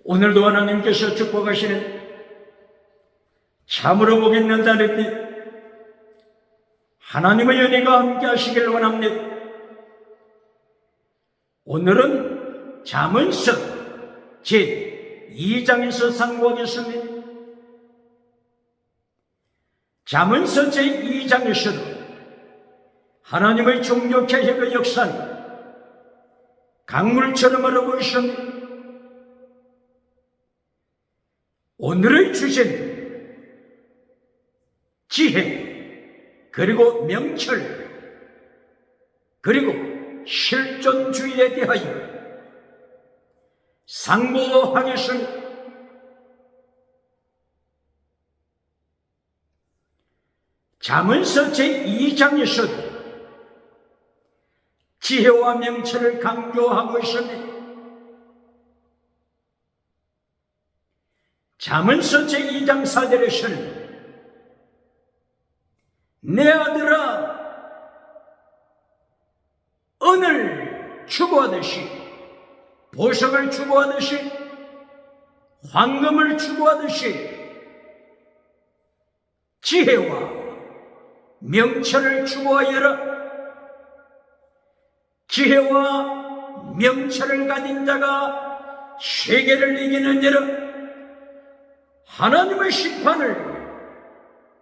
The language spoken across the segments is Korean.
오늘도 하나님께서 축복하시는 참으로 복 있는 자리니 하나님의 은혜가 함께 하시길 원합니다. 오늘은 잠언서 제2장에서 상고하겠습니다. 잠언서 제2장에서도 하나님의 종교개혁의 역사는 강물처럼 흐르고 있습니다. 오늘의 주제는 지혜, 그리고 명철, 그리고 실존주의에 대하여 상고하겠습니다. 잠언서 제2장에서도 지혜와 명철을 강조하고 있습니다. 잠언서 제2장 4절에서는 내 아들아, 은을 추구하듯이, 보석을 추구하듯이, 황금을 추구하듯이 지혜와 명철을 추구하여라. 지혜와 명철을 가진 자가 세계를 이기느니라. 하나님의 심판을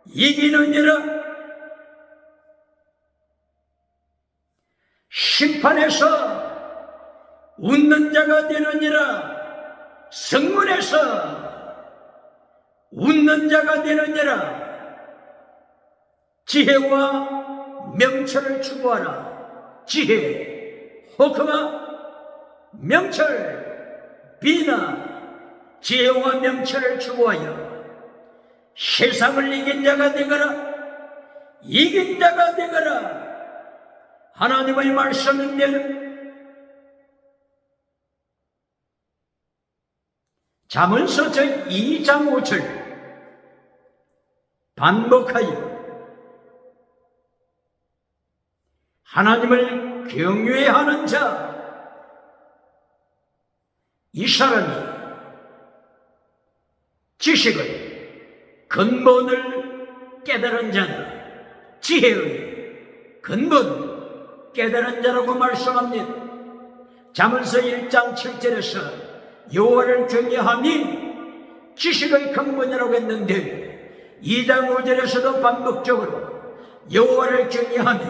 이기느니라. 심판에서 웃는 자가 되느니라. 성문에서 웃는 자가 되느니라. 지혜와 명철을 추구하라. 지혜, 호크마, 명철, 비나, 지혜와 명철을 추구하여 세상을 이긴 자가 되거라. 이긴 자가 되거라. 하나님의 말씀인데 잠언서 제2장 5절 반복하여 하나님을 경외하는 자, 이 사람이 지식의 근본을 깨달은 자다. 지혜의 근본 깨달은 자라고 말씀합니다. 잠언서 1장 7절에서 여호와를 경외함이 지식의 근본이라고 했는데 2장 5절에서도 반복적으로 여호와를 경외함이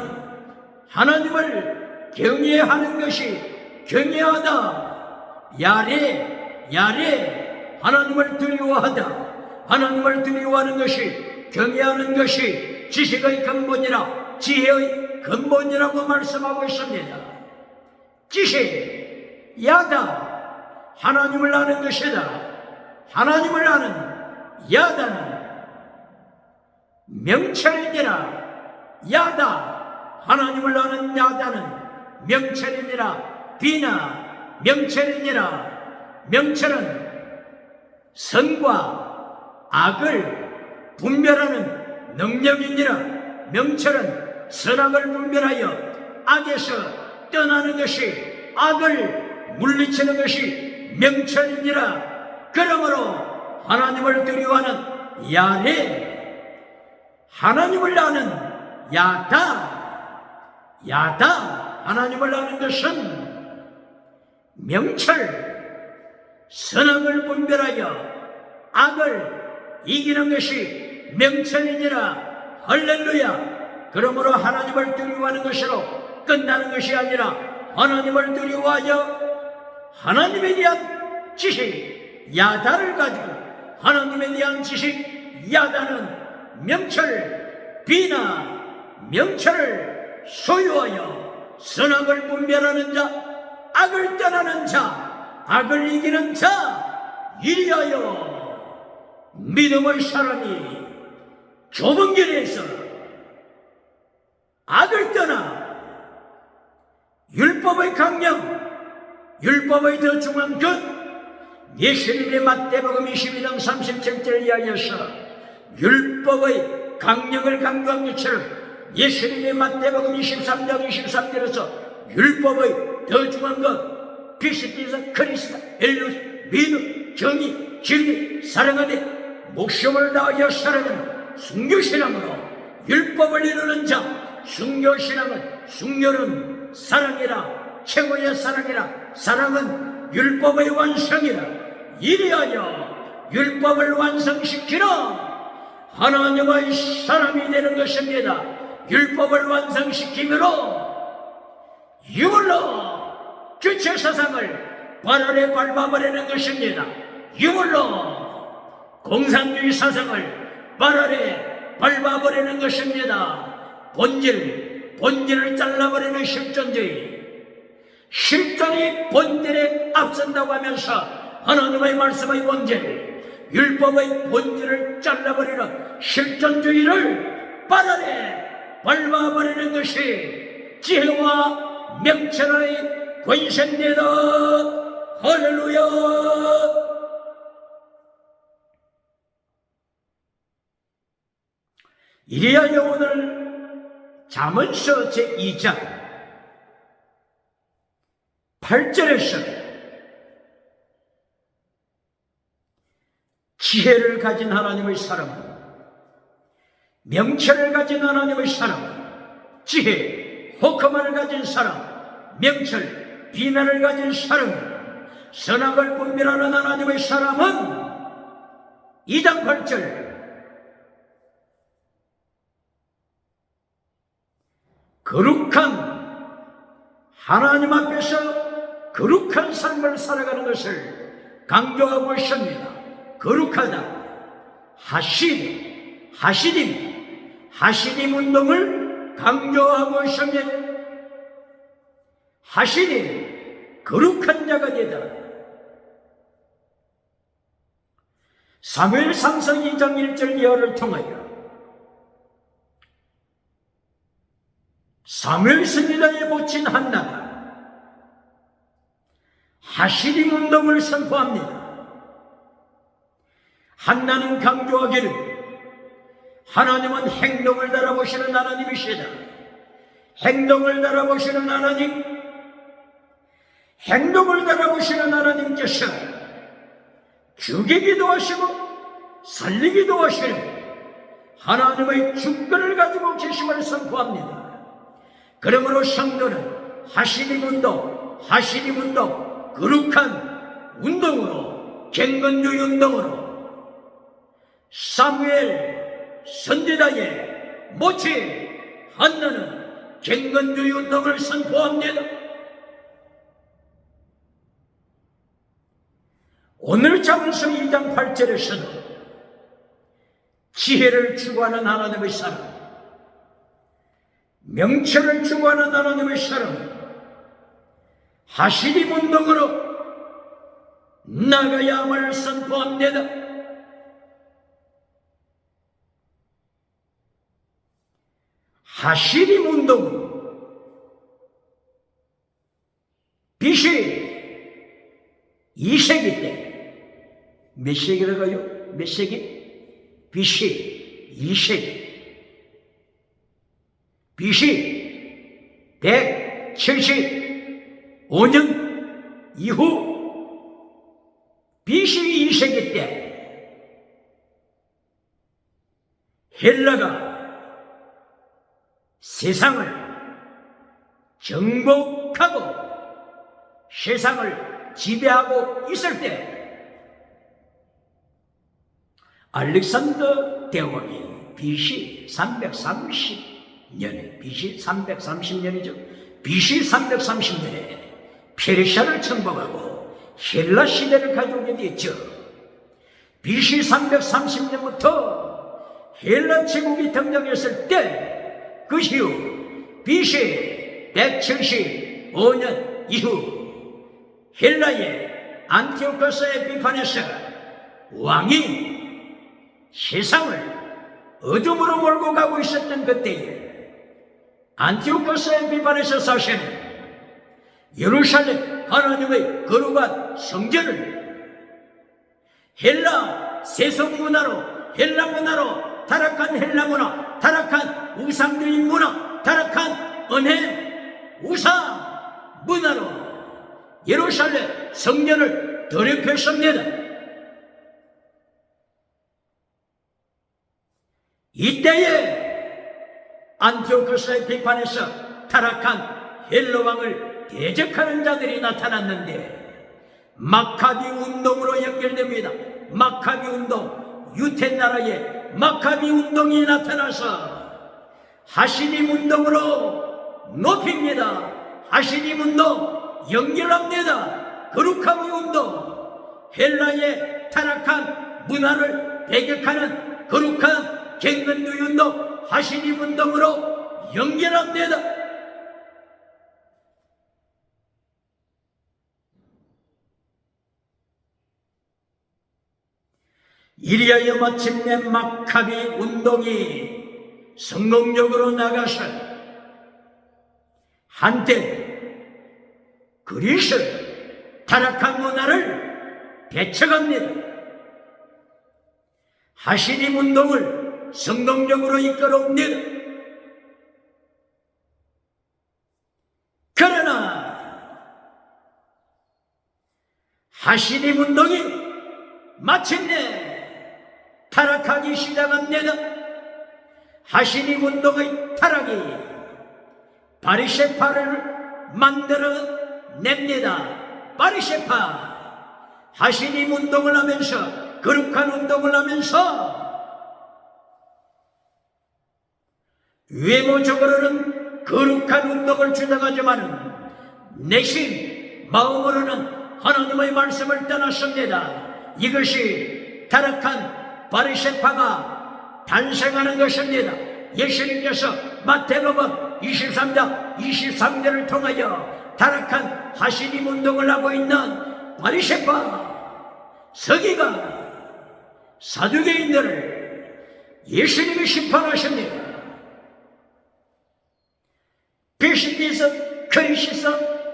하나님을 경외하는 것이 경외하다. 야레 하나님을 두려워하다. 하나님을 두려워하는 것이, 경외하는 것이 지식의 근본이라, 지혜의 근본이라고 말씀하고 있습니다. 지혜, 야다, 하나님을 아는 것이다. 하나님을 아는 야다는 명철이니라. 야다, 하나님을 아는 야다는 명철이니라. 비나, 명철이니라. 명철은 선과 악을 분별하는 능력이니라. 명철은 선악을 분별하여 악에서 떠나는 것이, 악을 물리치는 것이 명철이니라. 그러므로 하나님을 두려워하는 야레, 하나님을 아는 야다, 하나님을 아는 것은 명철, 선악을 분별하여 악을 이기는 것이 명철이니라. 할렐루야. 그러므로 하나님을 두려워하는 것으로 끝나는 것이 아니라 하나님을 두려워하여 하나님에 대한 지식, 야다를 가지고 하나님에 대한 지식, 야다는 명철, 비나 명철을 소유하여 선악을 분별하는 자, 악을 떠나는 자, 악을 이기는 자, 이리하여 믿음의 사람이 좁은 길에서 악을 떠나 율법의 강령, 율법의 더 중한 것, 예수님의 마태복음 22장 37절 이하여서 율법의 강령을 강조한 것처럼 예수님의 마태복음 23장 23절에서 율법의 더 중한 것, 피스티스, 크리스타, 엘리우스, 믿음, 정의, 진리, 사랑하되 목숨을 다하여 살아가는 순교신앙으로 율법을 이루는 자. 순교신앙은, 순교는 사랑이라, 최고의 사랑이라. 사랑은 율법의 완성이라. 이리하여 율법을 완성시키라. 하나님의 사람이 되는 것입니다. 율법을 완성시키므로 유물로 주체 사상을 발열에 밟아버리는 것입니다. 유물로 공산주의 사상을 발열에 밟아버리는 것입니다. 본질을 잘라버리는 실존주의. 실존이 본질에 앞선다고 하면서 하나님의 말씀의 본질, 율법의 본질을 잘라버리는 실존주의를 발열에 밟아버리는 것이 지혜와 명철의 권세입니다. 할렐루야. 이리하여 오늘 잠언서 제2장 8절에서 지혜를 가진 하나님의 사람은, 명철을 가진 하나님의 사람은, 지혜, 호크만을 가진 사람, 명철, 비난을 가진 사람은, 선악을 분별하는 하나님의 사람은 2장 8절 거룩한, 하나님 앞에서 거룩한 삶을 살아가는 것을 강조하고 있습니다. 거룩하다. 하시딤 운동을 강조하고 있습니다. 하시딤, 거룩한 자가 되다. 사무엘상서 2장 1절 이하를 통하여 사무엘 선지자에 모친 한나가 하시딤 운동을 선포합니다. 한나는 강조하기를 하나님은 행동을 달아보시는 하나님이시다. 행동을 달아보시는 하나님, 행동을 달아보시는 하나님께서 죽이기도 하시고 살리기도 하시는 하나님의 주권을 가지고 계심을 선포합니다. 그러므로 성도는 하시딤 운동, 거룩한 운동으로, 갱건주의 운동으로 사무엘 선지자의 모치 한나는 갱건주의 운동을 선포합니다. 오늘 잠언서 2장 8절에서는 지혜를 추구하는 하나님의 사람, 명철을 추구하는 하나님의 사람, 하시딤 운동으로 나가야 함을 선포합니다. 하시딤 운동, BC 2세기 때, 몇 세기라고요? 몇 세기? BC 2세기. BC 175년 이후 BC 2세기 때 헬라가 세상을 정복하고 세상을 지배하고 있을 때 알렉산더 대왕이 BC 330년에, BC 330년이죠. BC 330년에 페르시아를 정복하고 헬라 시대를 가져오게 됐죠. BC 330년부터 헬라 제국이 등장했을 때 그 이후 BC 175년 이후 헬라의 안티오코스 에피파네스 왕이 세상을 어둠으로 몰고 가고 있었던 그때에 안티오코스 에피파네스 사시는 예루살렘 하나님의 거룩한 성전을 헬라 세속문화로, 헬라 문화로, 타락한 헬라 문화, 타락한 우상주의 문화, 타락한 은혜, 우상 문화로 예루살렘 성전을 더럽혔습니다. 이때에 안티오코스의 비판에서 타락한 헬로 왕을 대적하는 자들이 나타났는데 마카비 운동으로 연결됩니다. 마카비 운동, 유대 나라의 마카비 운동이 나타나서 하시님 운동으로 높입니다. 하시님 운동 연결합니다. 거룩함의 운동, 헬라의 타락한 문화를 배격하는 거룩한 갱년주의 운동, 하시님 운동으로 연결합니다. 이리하여 마침내 마카비 운동이 성공적으로 나가서 한때 그리스 타락한 문화를 대처합니다. 하시님 운동을 성공적으로 이끌어옵니다. 그러나 하시님 운동이 마침내 타락하기 시작합니다. 하시님 운동의 타락이 바리새파를 만들어냅니다. 바리새파, 하시님 운동을 하면서, 거룩한 운동을 하면서 외모적으로는 거룩한 운동을 주장하지만 내심 마음으로는 하나님의 말씀을 떠났습니다. 이것이 타락한 바리새파가 탄생하는 것입니다. 예수님께서 마태복음 23장 23절을 통하여 타락한 하시님 운동을 하고 있는 바리새파, 서기관, 사두개인들을 예수님이 심판하십니다. 비스티스, 크리시스,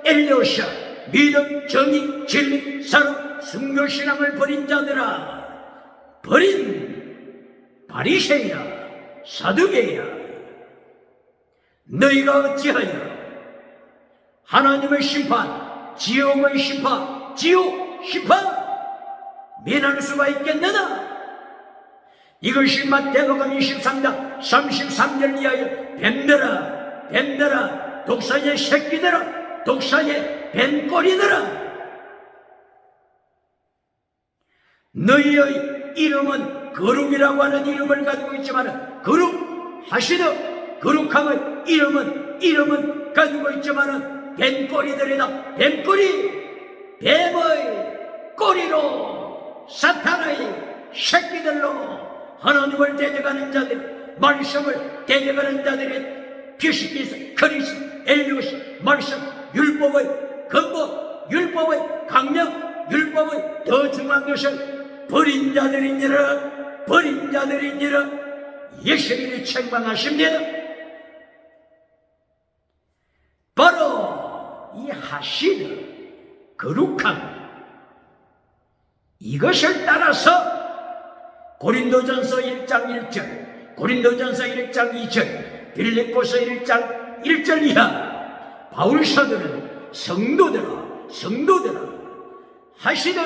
엘리오샤, 믿음, 정의, 진리, 사랑, 순교신앙을 버린 자들아, 버린 바리새인아, 사두개인아, 너희가 어찌하여 하나님의 심판, 지옥의 심판, 지옥 심판 면할 수가 있겠느냐? 이것이 마태복음 23장 33절 이하여 뱀들아, 뱀들아, 독사의 새끼들아, 독사의 뱀꼬리들아, 너희의 이름은 거룩이라고 하는 이름을 가지고 있지만 거룩하시듯 거룩함의 이름은 가지고 있지만 뱀꼬리들이다. 뱀꼬리, 뱀의 꼬리로 사탄의 새끼들로 하나님을 대적하는 자들, 말씀을 대적하는 자들이 피스티스, 크리스, 엘리오스, 말씀, 율법의 근본, 율법의 강력, 율법의 더 중요한 것을 버린 자들이니라, 버린 자들이니라 예수님이 책망하십니다. 바로 이 하시는 거룩함, 이것을 따라서 고린도전서 1장 1절, 고린도전서 1장 2절, 빌립보서 1장 1절 이하 바울 사도는 성도들아 하시는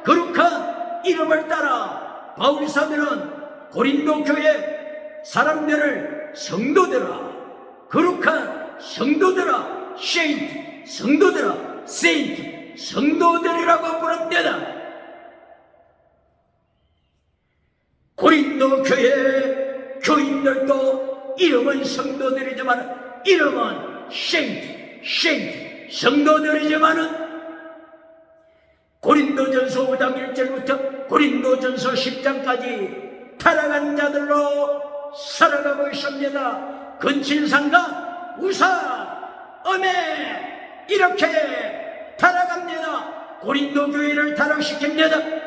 거룩한 이름을 따라 바울 사도는 고린도 교회 사람들을 성도들아, 거룩한 성도들아, 세인트, 성도들아, 세인트, 성도들이라고 부릅니다. 고린도 교회 교인들도 이름은 성도들이지만, 이름은 세인트, 성도들이지만은 고린도전서 5장 1절부터 고린도전서 10장까지 타락한 자들로 살아가고 있습니다. 근친상간, 우사, 엄해 이렇게 타락합니다. 고린도 교회를 타락시킵니다.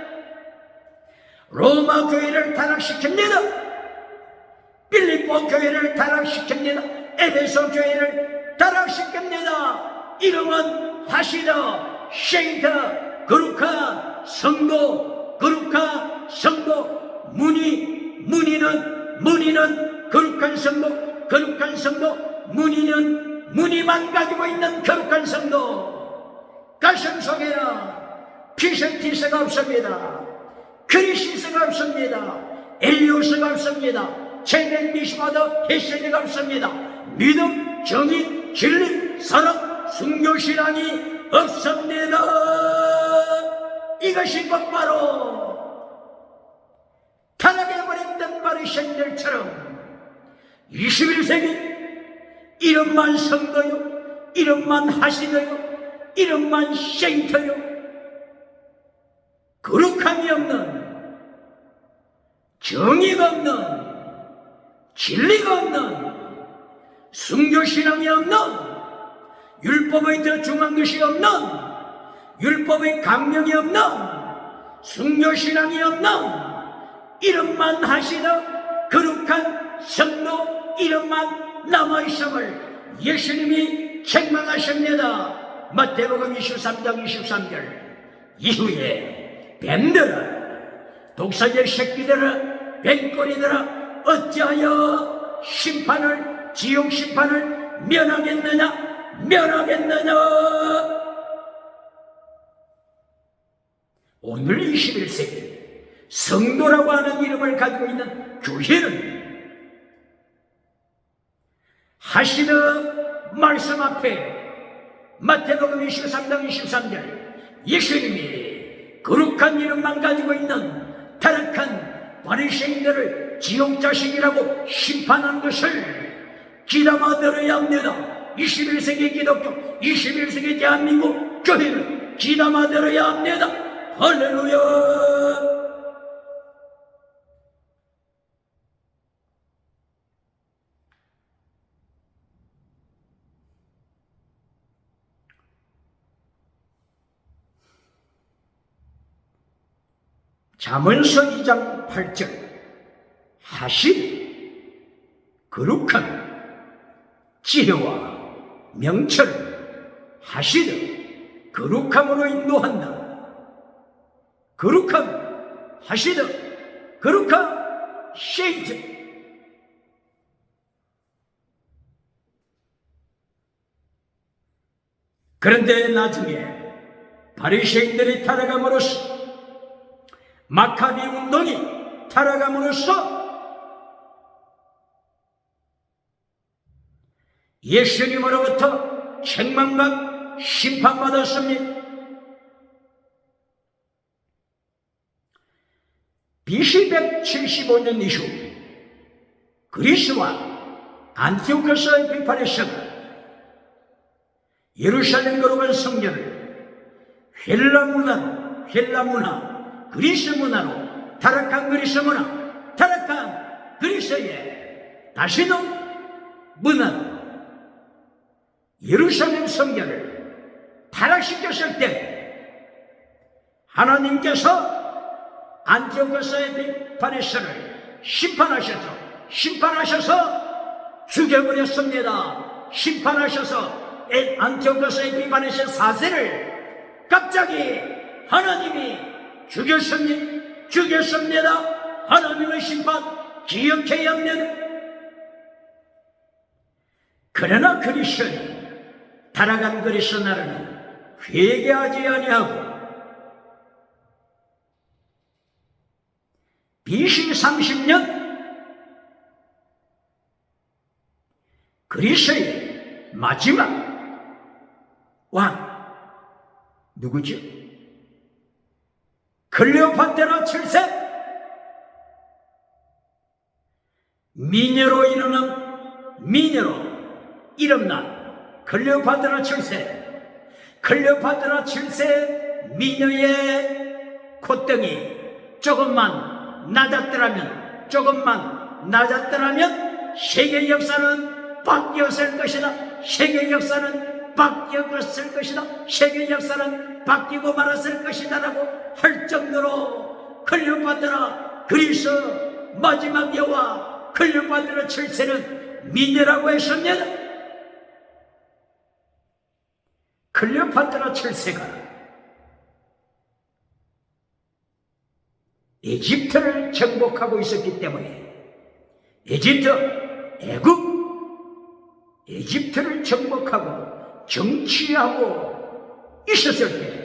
로마 교회를 타락시킵니다. 빌립보 교회를 타락시킵니다. 에베소 교회를 타락시킵니다. 이름은 하시더, 셰인터, 거룩한 성도, 거룩한 성도, 문의는 거룩한 성도, 거룩한 성도, 문의는 문의만 가지고 있는 거룩한 성도. 가슴 속에는 피센티스가 없습니다. 크리시스가 없습니다. 엘리오스가 없습니다. 체멘 미시마더 헤세드가 없습니다. 믿음, 정의, 진리, 사랑, 순교신앙이 없습니다. 이것이 곧바로 타락해버렸던 바리새인들처럼 21세기 이름만 성도요, 이름만 하시더요, 이름만 세인터요, 거룩함이 없는, 정의가 없는, 진리가 없는, 순교신앙이 없는, 율법의 더 중요한 것이 없는, 율법의 강령이 없는, 순교신앙이 없는, 이름만 하시는 거룩한 성도 이름만 남아있음을 예수님이 책망하십니다. 마태복음 23장 23절. 이후에 뱀들아, 독사의 새끼들아, 뱀꼬리들아, 어찌하여 심판을, 지옥 심판을 면하겠느냐, 면하겠느냐. 오늘 21세기 성도라고 하는 이름을 가지고 있는 교회는 하시는 말씀 앞에 마태복음 23장 23절 예수님이 거룩한 이름만 가지고 있는 타락한 바리새인들을 지옥 자식이라고 심판한 것을 귀담아 들어야 합니다. 21세기 기독교, 21세기 대한민국 교회는 귀담아 들어야 합니다. 할렐루야. 잠언서 2장 8절 하시되 거룩한 지혜와 명철을 하시되 거룩함으로 인도한다. 거룩함 하시되 거룩한 세인트. 그런데 나중에 바리새인들이 타락함으로써 마카비 운동이 타락함으로써 예수님으로부터 책망과 심판받았습니다. BC 175년 이후 그리스와 안티오코스의 비판에서 예루살렘 거룩한 성전을 헬라 문화, 그리스 문화로 타락한 그리스 문화, 타락한 그리스의 다시는 문화로 예루살렘 성전을 타락시켰을 때 하나님께서 안티오코스의 비파네스를 심판하셔서 죽여버렸습니다. 심판하셔서 안티오코스의 비파네스 4세를 갑자기 하나님이 죽였습니다. 하나님의 심판 기억해야 합니다. 그러나 그리스도는 타락한 그리스 나라는 회개하지 아니하고 BC 30년 그리스의 마지막 왕 누구죠? 클레오파트라 7세 미녀로 이름난 클레오파트라 7세 미녀의 콧등이 조금만 낮았더라면 세계 역사는 바뀌었을 것이다. 세계 역사는 바뀌고 말았을 것이다 라고 할 정도로 클레오파트라 그리스 마지막 여왕 클레오파트라 7세는 미녀라고 했습니다. 클레오파트라 7세가 에집트를 정복하고 있었기 때문에 에집트를 정복하고 정치하고 있었을 때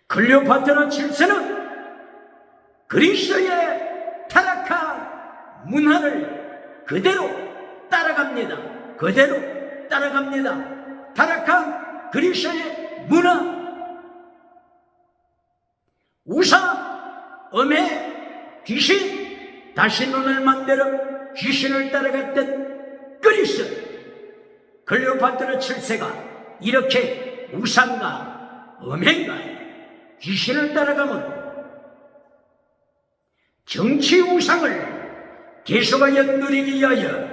클레오파트라 7세는 그리스의 타락한 문화를 그대로 따라갑니다. 그대로 따라갑니다. 타락한 그리스의 문화, 우상, 음해, 귀신, 다시 눈을 만들어 귀신을 따라갔던 그리스, 클레오파트라 7세가 이렇게 우상과 음해가 귀신을 따라가면 정치 우상을 계속하여 누리기 위하여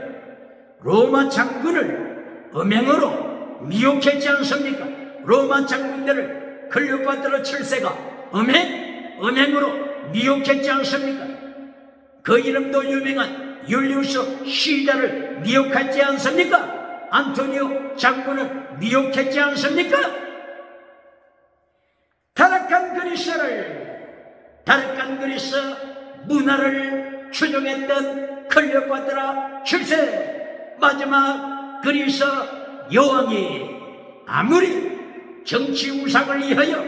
로마 장군을 음행으로 미혹했지 않습니까? 로마 장군들을 클레오파트라 7세가 음행으로 미혹했지 않습니까? 그 이름도 유명한 율리우스 시자를 미혹했지 않습니까? 안토니오 장군을 미혹했지 않습니까? 타락한 그리스 문화를 추종했던 클레오파트라 7세 마지막 그리스 여왕이 아무리 정치 우상을 위하여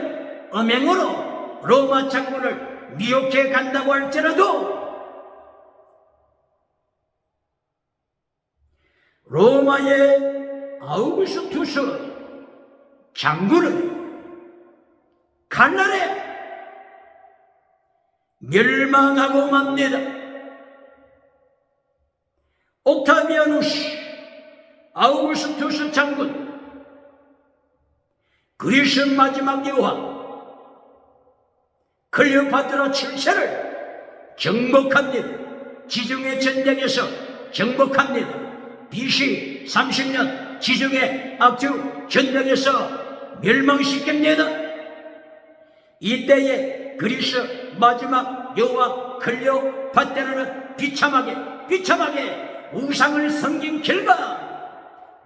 음행으로 로마 장군을 미혹해 간다고 할지라도 로마의 아우구스투스 장군은 칼날에 멸망하고 맙니다. 옥타비아누스 아우구스투스 장군, 그리스 마지막 여왕 클레오파트라 7세를 정복합니다. 지중해 전쟁에서 정복합니다. BC 30년 지중해 악주 전쟁에서 멸망시킵니다. 이때에 그리스 마지막 여왕 클레오파트라는 비참하게 우상을 섬긴 결과,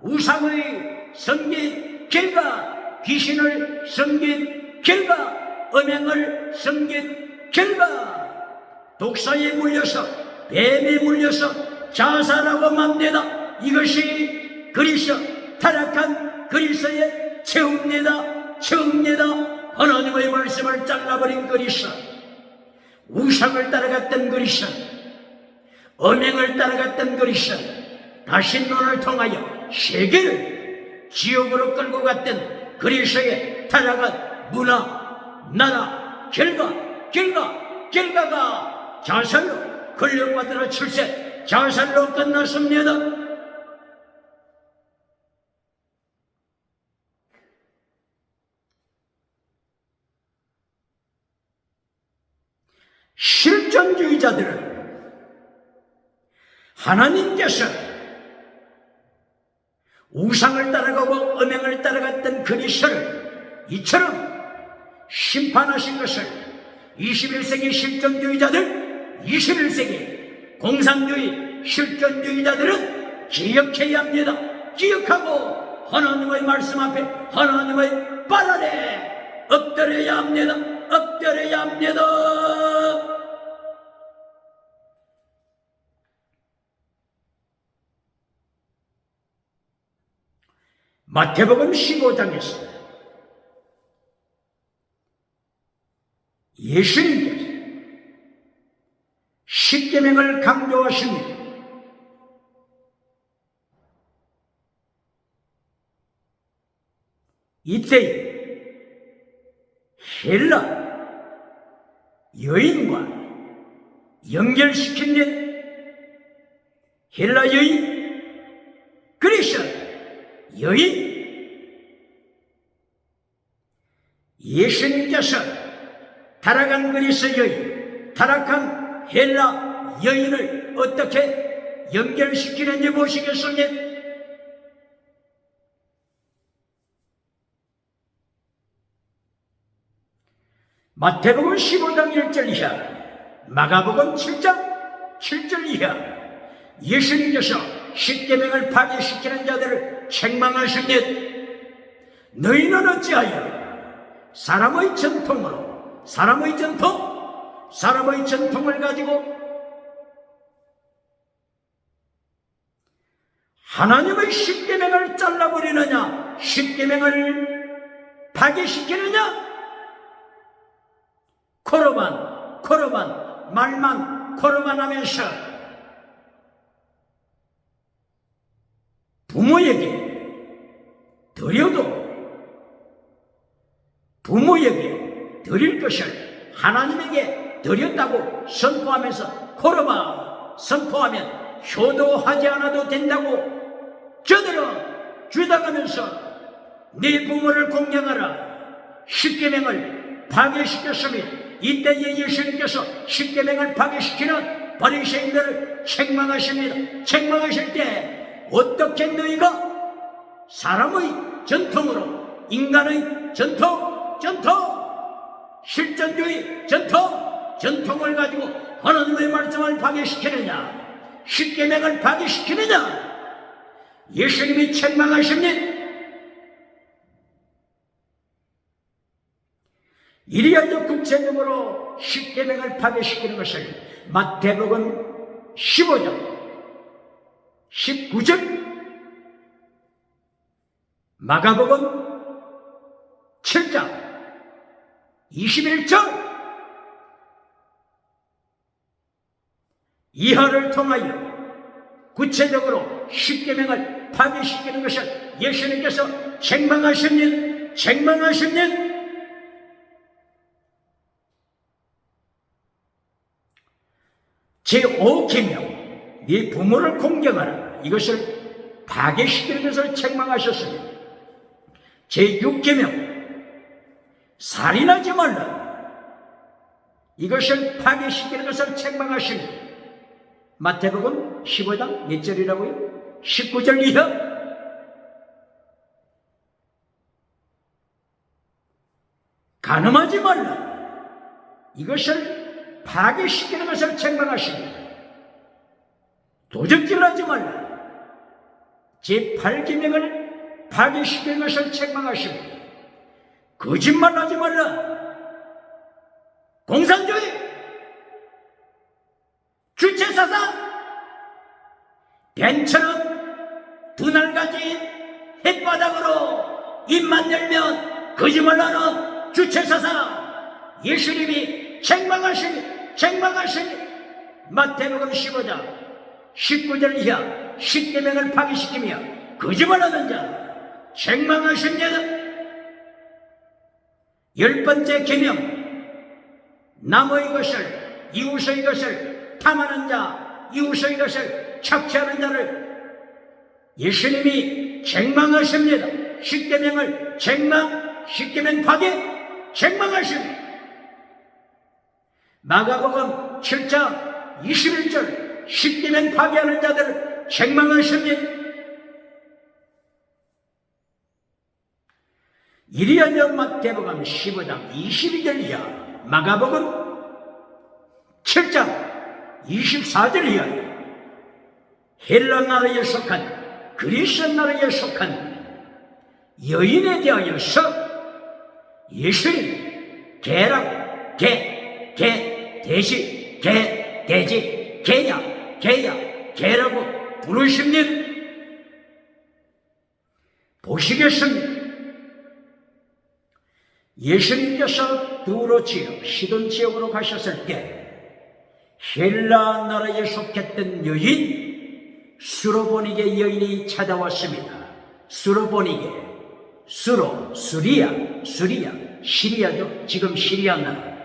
우상의 섬긴 결과, 귀신을 섬긴 결과, 음행을 섬긴 결과 독사에 물려서, 뱀에 물려서 자살하고 맙니다. 이것이 그리스, 타락한 그리스의 최후입니다. 하나님의 말씀을 잘라버린 그리스, 우상을 따라갔던 그리스, 음행을 따라갔던 그리스, 다시 눈을 통하여 세계를 지옥으로 끌고 갔던 그리스의 타락한 문화, 나라, 결과가 자살로, 클레오파트라 7세 자살로 끝났습니다. 실존주의자들은 하나님께서 우상을 따라가고 음행을 따라갔던 그리스를 이처럼 심판하신 것을 21세기 실존주의자들, 21세기 공산주의 실존주의자들은 기억해야 합니다. 기억하고 하나님의 말씀 앞에, 하나님의 발 아래 엎드려야 합니다. 엎드려야 합니다. 마태복음 15장에서 예수님께서 십계명을 강조하십니다. 이때 헬라 여인과 연결시킨 일, 헬라 여인, 그리스 여인, 예수님께서 타락한 그리스 여인, 타락한 헬라 여인을 어떻게 연결시키는지 보시겠습니까? 마태복음 15장 1절 이하, 마가복음 7장 7절 이하, 예수님께서 십계명을 파괴시키는 자들을 책망하십니다. 너희는 어찌하여 사람의 전통을 가지고 하나님의 십계명을 잘라버리느냐, 십계명을 파괴시키느냐? 코로만 말만 코로만 하면서 부모에게 드릴 것을 하나님에게 드렸다고 선포하면서 코로바 선포하면 효도하지 않아도 된다고 저들은 주장하면서 네 부모를 공경하라 십계명을 파괴시켰으니 이때에 예수님께서 십계명을 파괴시키는 바리새인들을 책망하십니다. 책망하실 때 어떻게 너희가 사람의 전통으로 인간의 전통 실존주의 전통을 가지고 하나님의 말씀을 파괴시키느냐, 십계명을 파괴시키느냐, 예수님이 책망하십니다. 이리하여 구체적으로 십계명을 파괴시키는 것을 마태복음 15장 19절, 마가복음 7장 21절 이하를 통하여 구체적으로 십계명을 파괴시키는 것을 예수님께서 책망하십니다. 제5계명 네 부모를 공경하라, 이것을 파괴시키는 것을 책망하셨습니다. 제6계명 살인하지 말라, 이것을 파괴시키는 것을 책망하십니다. 마태복음 15장 몇 절이라고요? 19절 이하. 간음하지 말라, 이것을 파괴시키는 것을 책망하십니다. 도적질하지 말라, 제8계명을 파괴시키는 것을 책망하십니다. 거짓말하지 말라, 공산주의, 주체사상, 뱀처럼 두 날 가진 햇바닥으로 입만 열면 거짓말하는 주체사상, 예수님이 책망하시니 마태복음 15장 19절 이하 십계명을 파괴시키며 거짓말하는 자 책망하십니다. 10번째 계명, 남의 것을 이웃의 것을 탐하는 자, 이웃의 것을 착취하는 자를 예수님이 책망하십니다. 십계명을 십계명 파괴 책망하십니다. 마가복음 7장 21절 십계명 파괴하는 자들을 책망하십니다. 이리하여 마태복음 15장 22절 이하, 마가복음 7장 24절 이하, 헬라 나라에 속한 그리스 나라에 속한 여인에 대하여서 예수님 개라고 돼지 개라고 부르십니다. 보시겠습니다. 예수님께서 두로 지역 시돈 지역으로 가셨을 때 헬라 나라에 속했던 여인 수로보니게 여인이 찾아왔습니다. 수로보니게, 시리아죠. 지금 시리아 나라,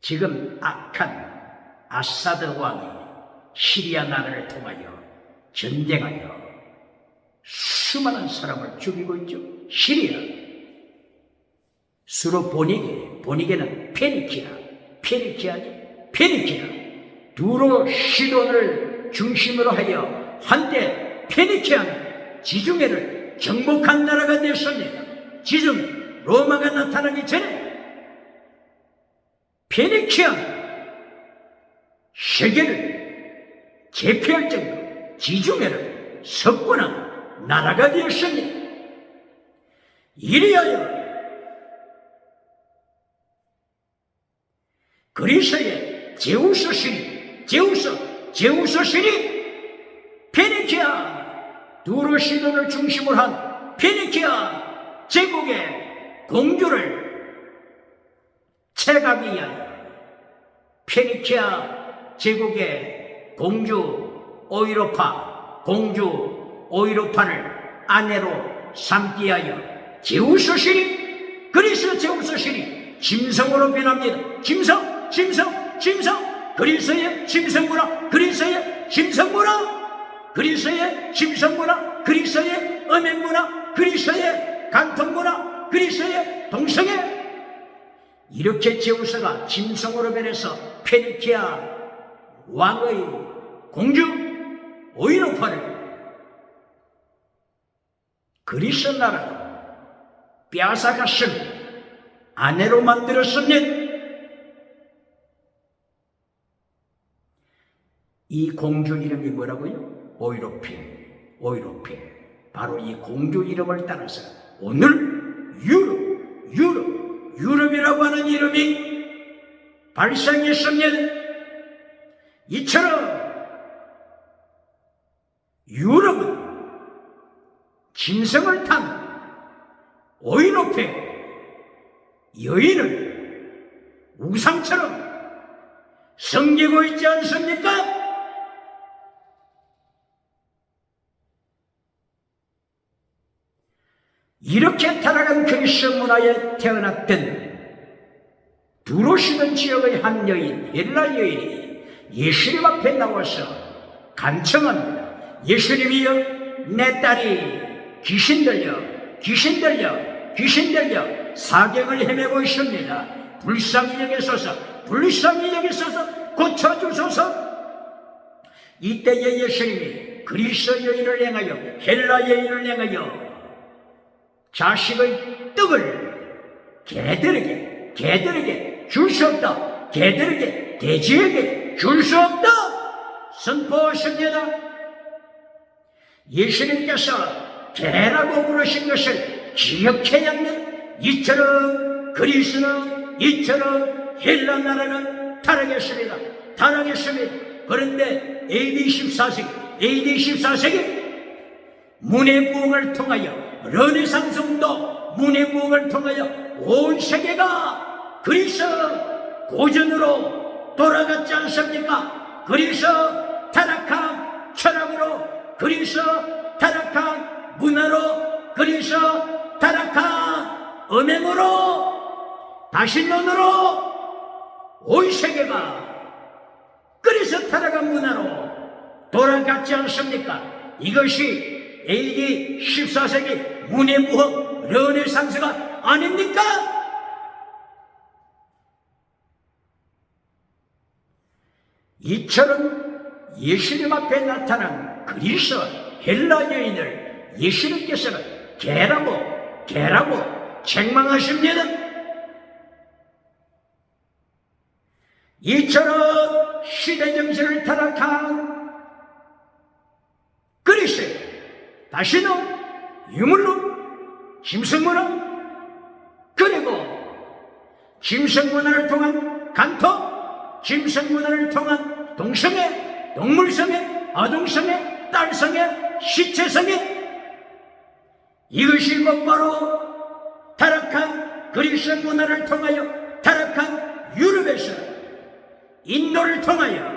지금 악한 아사드 왕이 시리아 나라를 통하여 전쟁하여 수많은 사람을 죽이고 있죠. 시리아. 수로보니게는 페니키아. 두로 시돈을 중심으로 하여 한때 페니키아는 지중해를 정복한 나라가 되었습니다. 지중해, 로마가 나타나기 전에 페니키아는 세계를 제패할 정도로 지중해를 석권한 나라가 되었습니다. 이리하여 그리스의 제우스 신이 페니키아 두로시돈을 중심으로 한 페니키아 제국의 공주를 채가기 위하여 페니키아 제국의 공주 오이로파를 아내로 삼기 위하여 제우스 신이, 그리스 제우스 신이 짐승으로 변합니다. 짐승 그리스의 짐승문화, 그리스의 짐승문화, 그리스의 짐승문화, 그리스의 음행문화, 그리스의 간통문화, 그리스의 동성애. 이렇게 제우스가 짐승으로 변해서 페니키아 왕의 공주 오이로파를 그리스 나라로 빼앗아갔습니다. 아내로 만들었습니다. 이 공주 이름이 뭐라고요? 오이로페. 바로 이 공주 이름을 따라서 오늘 유럽이라고 하는 이름이 발생했습니다. 이처럼 유럽은 짐승을 탄 오이로페 여인을 우상처럼 섬기고 있지 않습니까? 이렇게 타락한 그리스 문화에 태어났던 두로시돈 지역의 한 여인, 헬라 여인이 예수님 앞에 나와서 간청합니다. 예수님이여, 내 딸이 귀신 들려 사경을 헤매고 있습니다. 불쌍히 여기소서 고쳐주소서. 이때에 예수님이 그리스 여인을 향하여, 헬라 여인을 향하여 자식의 떡을 개들에게 줄 수 없다. 개들에게, 돼지에게 줄 수 없다. 선포하십니다. 예수님께서 개라고 부르신 것을 기억해야 합니다. 이처럼 그리스는, 이처럼 헬라 나라는 타락했습니다. 그런데 AD 14세기 문의 부흥을 통하여, 르네상스 운동 문의 부흥을 통하여 온 세계가 그리스 고전으로 돌아갔지 않습니까? 그리스 타락한 철학으로, 그리스 타락한 문화로, 그리스 타락한 음행으로, 다신론으로 온 세계가 그리스 타락한 문화로 돌아갔지 않습니까? 이것이 AD 14세기 문해부흥 르네상스가 아닙니까? 이처럼 예수님 앞에 나타난 그리스 헬라 여인을 예수님께서는 개라고 책망하십니다. 이처럼 시대정신을 타락한 그리스, 다시는 유물론, 짐승문화, 그리고 짐승문화를 통한 간통, 짐승문화를 통한 동성애, 동물성애, 아동성애, 딸성애, 시체성애, 이것이 곧바로 타락한 그리스 문화를 통하여, 타락한 유럽에서 인도를 통하여,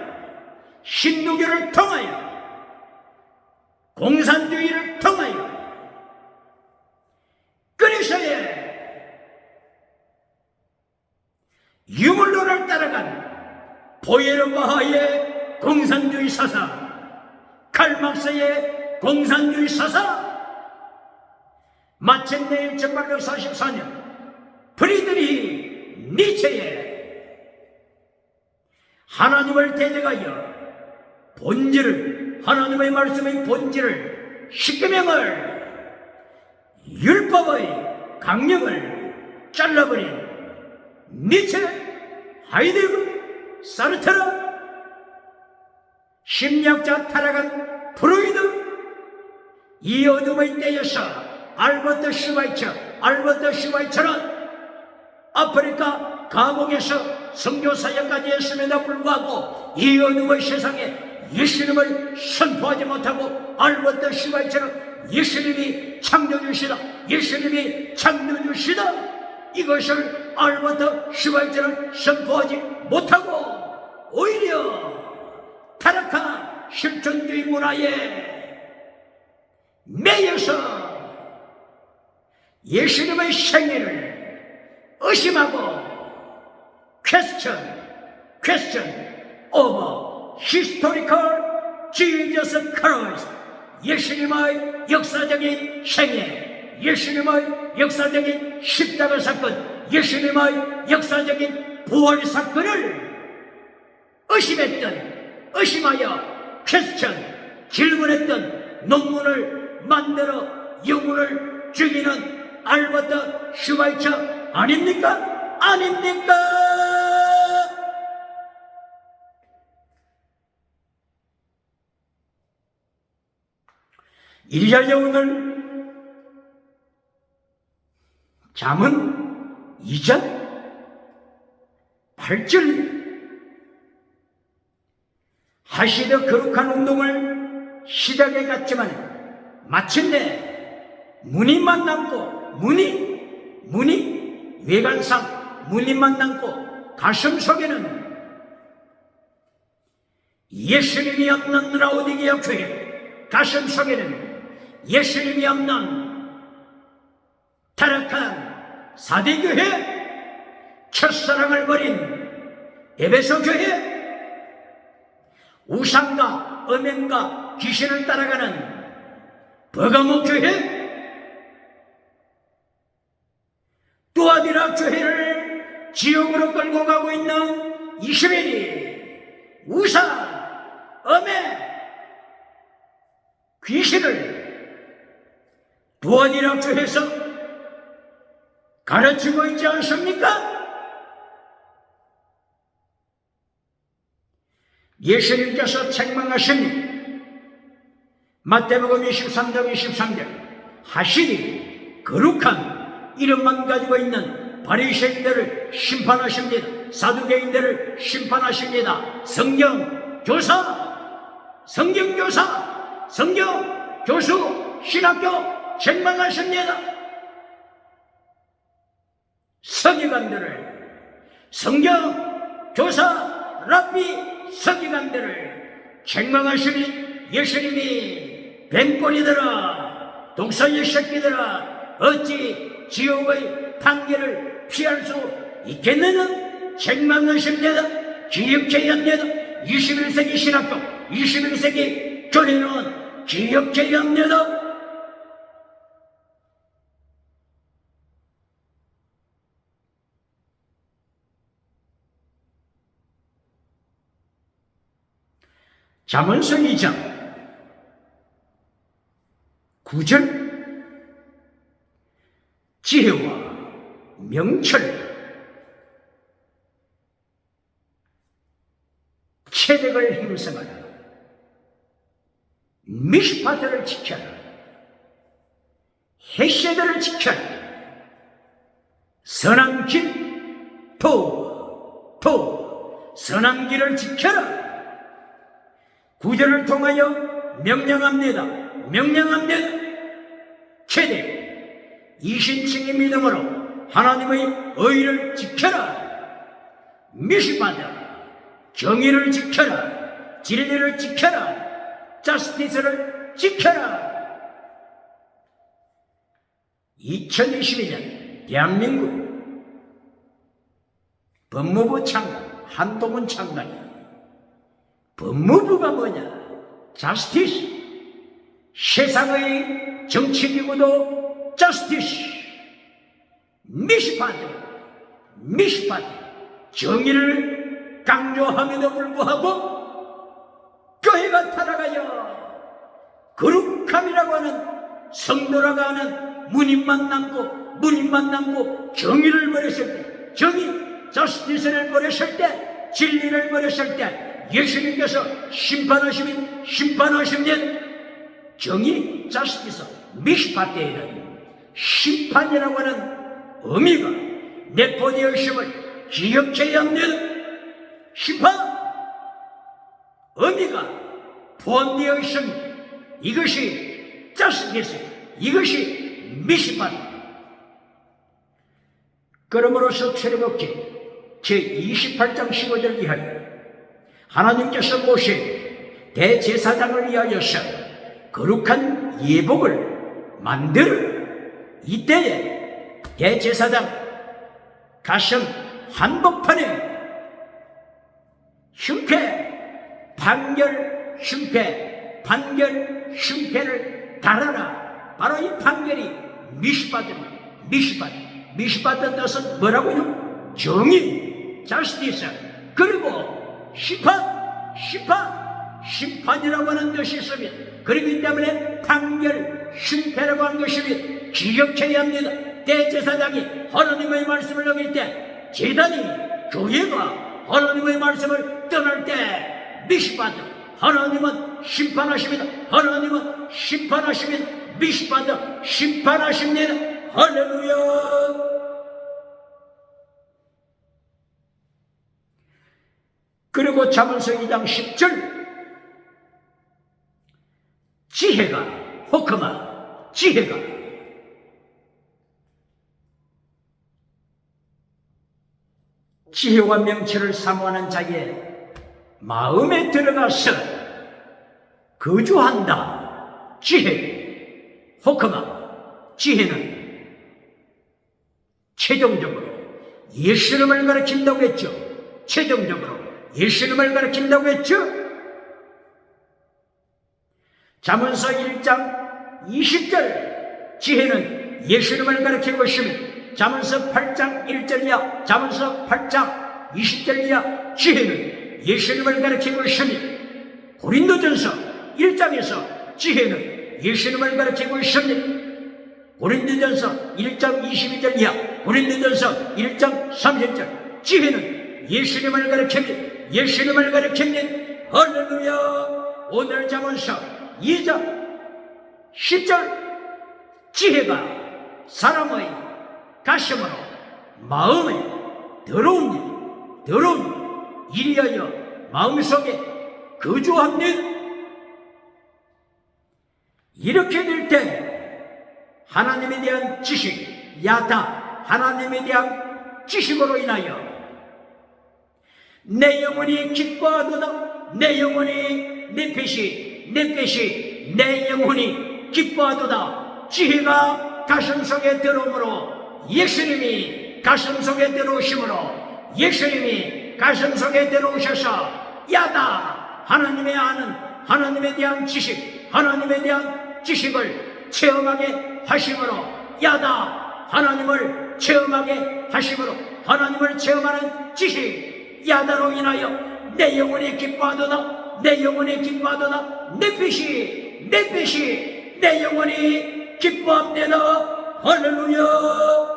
신두교를 통하여, 공산주의를 통하여 그리스의 유물론을 따라간 포에르바하의 공산주의 사상, 칼막스의 공산주의 사상, 마침내 1844년 프리드리히 니체의 하나님을 대적하여 본질을, 하나님의 말씀의 본질을, 십계명을, 율법의 강령을 잘라버린 니체, 하이데거, 사르트르, 심리학자 타락한 프로이드, 이 어둠의 때에서 알버트 슈바이처는 아프리카 감옥에서 선교 사역까지 했음에도 불구하고 이 어둠의 세상에 예수님을 선포하지 못하고 알버트 슈바이처럼 예수님이 창조주시다, 예수님이 창조주시다, 이것을 알버트 슈바이처럼 선포하지 못하고 오히려 타락한 실존주의 문화에 매여서 예수님의 생애를 의심하고 question over historical Jesus Christ, 예수님의 역사적인 생애, 예수님의 역사적인 십자가 사건, 예수님의 역사적인 부활 사건을 의심하여 질문했던 논문을 만들어 영혼을 죽이는 알버트 슈바이처 아닙니까? 아닙니까? 이리하여 오늘 잠언 2장 8절 하시되 거룩한 운동을 시작해 갔지만 마침내 무늬만 남고 무늬 외관상 무늬만 남고 가슴 속에는 예수님이 없는 라오디게아 교회, 가슴 속에는 예수님이 없는 타락한 사대교회, 첫사랑을 버린 에베소 교회, 우상과 음행과 귀신을 따라가는 버가모 교회, 뚜아디라 교회를 지옥으로 끌고 가고 있는 이스라엘이 우상, 음행, 귀신을 뚜아디라 교회에서 가르치고 있지 않습니까? 예수님께서 책망하신 마태복음 23장 23절 하시니 거룩한 이름만 가지고 있는 바리새인들을 심판하십니다. 사두개인들을 심판하십니다. 성경교사, 성경교수, 신학교 책망하십니다. 서기관들을, 성경교사, 랍비, 서기관들을 책망하시니 예수님이 뱀꼬리들아, 독사의 새끼들아, 어찌 지옥의 판결을 피할 수 있겠느냐? 책망하십니다. 기억제의합니다. 21세기 신학교, 21세기 교회는 기억제의합니다. 잠언서 2장 9절 지혜와 명철 체력을 형성하라. 미시파트를 지켜라. 헤세드를 지켜라. 선한 길, 선한 길을 지켜라. 구절을 통하여 명령합니다. 최대 이신층의 믿음으로 하나님의 의를 지켜라. 미시마다 정의를 지켜라. 진리를 지켜라. 자스티스를 지켜라. 2022년 대한민국 법무부 장관 한동훈 장관이 법무부가 뭐냐? 자스티스. 세상의 정치기구도 자스티스. 미시파트. 정의를 강조함에도 불구하고 교회가 타락하여 거룩함이라고 하는 성도라고 하는 무늬만 남고 정의를 버렸을 때, 자스티스를 버렸을 때, 진리를 버렸을 때 예수님께서 심판하시면 정의, 자스티스, 미시파트에는 심판이라고 하는 의미가 내포되었음을 기억해야 합니다. 심판, 의미가 포함되어 있습니다. 이것이 자스티스, 이것이 미시바다. 그러므로서 출애굽기 제28장 15절 이하에 하나님께서 모세 대제사장을 위하여서 거룩한 예복을 만들어 이때에 대제사장 가슴 한복판에 흉패, 판결 흉패를 달아라. 바로 이 판결이 미시바드입니다. 미시바드 뜻은 뭐라고요? 정의, 자스티스. 그리고 심판이라고 하는 뜻이 있으며, 그렇기 때문에 판결 흉패라고 하는 것이며 기억해야 합니다. 대제사장이 하나님의 말씀을 어길 때, 제단이 교회가 하나님의 말씀을 떠날 때 미시바드, 하나님은 심판하십니다. 하나님은 심판하십니다. 미시바드, 심판하십니다. 할렐루야. 그리고 잠언서 2장 10절 지혜가 호크마, 지혜가 지혜와 명철을 사모하는 자의 마음에 들어가서 거주한다. 지혜, 호크마, 지혜는 최종적으로 예수님을 가리킨다고 했죠. 최종적으로 예수님을 가리킨다고 했죠. 잠언서 1장 20절 지혜는 예수님을 가리키고 있습니다. 잠언서 8장 1절이야. 잠언서 8장 20절이야. 지혜는 예수님을 가리키고 있습니다. 고린도전서 1장에서 지혜는 예수님을 가리키고 있습니다. 고린도전서 1장 22절이야. 고린도전서 1장 30절 지혜는 예수님을 가리킵니다. 예수님을 가리킵니다. 할렐루야. 오늘 잠언서 2장 10절 지혜가 사람의 가슴으로 마음에 들어옵니다. 이리하여 마음속에 거주합니다. 이렇게 될 때 하나님에 대한 지식, 야다, 하나님에 대한 지식으로 인하여 내 영혼이 기뻐하도다. 내 영혼이 내 영혼이 기뻐하도다. 지혜가 가슴속에 들어오므로 예수님이 가슴속에 들어오심으로 예수님이 가슴속에 들어오셔서 야다, 하나님의 아는, 하나님에 대한 지식, 하나님에 대한 지식을 체험하게 하심으로 야다, 하나님을 체험하게 하심으로 하나님을 체험하는 지식 야다로 인하여 내 영혼이 기뻐하도다. 내 영혼이 기뻐하도다. 내 영혼이 기뻐합니다. 할렐루야.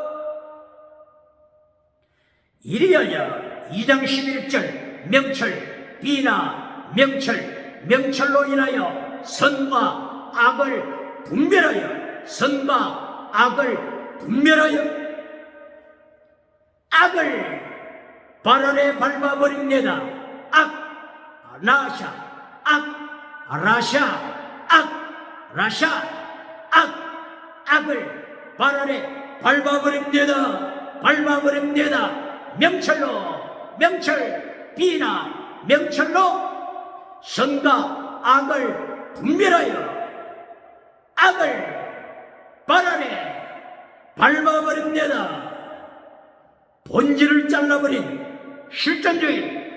이리하여 2장 11절 명철, 비나 명철로 인하여 선과 악을 분별하여 악을 발 아래 밟아버립니다. 악을 발 아래 밟아버립니다. 명철, 비나 명철로 선과 악을 분별하여 악을 발 아래 밟아버립니다. 본질을 잘라버린 실존주의,